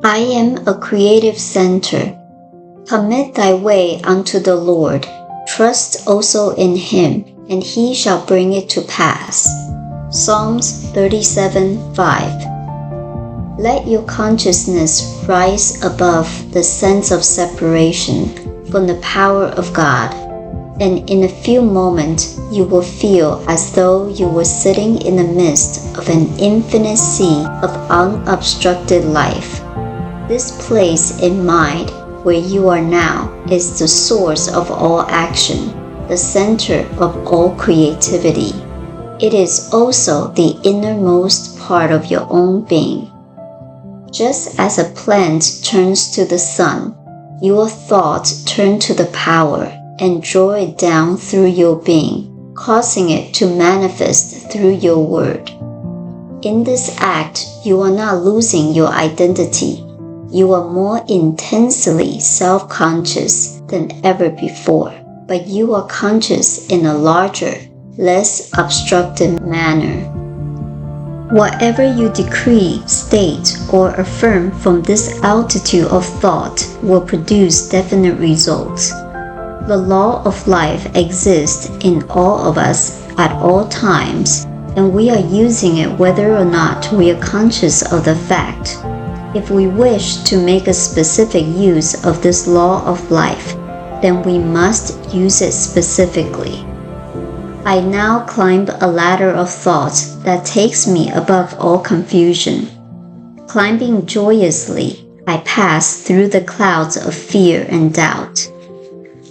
I am a creative center. Commit thy way unto the Lord. Trust also in him, and he shall bring it to pass. Psalms 37:5. Let your consciousness rise above the sense of separation from the power of God, and in a few moments you will feel as though you were sitting in the midst of an infinite sea of unobstructed life. This place in mind where you are now is the source of all action, the center of all creativity. It is also the innermost part of your own being. Just as a plant turns to the sun, your thoughts turn to the power and draw it down through your being, causing it to manifest through your word. In this act, you are not losing your identity. You are more intensely self-conscious than ever before, but you are conscious in a larger, less obstructed manner. Whatever you decree, state, or affirm from this altitude of thought will produce definite results. The law of life exists in all of us at all times, and we are using it whether or not we are conscious of the fact. If we wish to make a specific use of this law of life, then we must use it specifically. I now climb a ladder of thoughts that takes me above all confusion. Climbing joyously, I pass through the clouds of fear and doubt.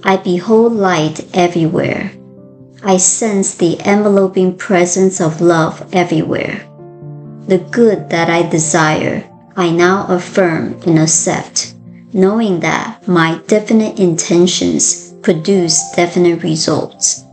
I behold light everywhere. I sense the enveloping presence of love everywhere. The good that I desire, I now affirm and accept, knowing that my definite intentions produce definite results.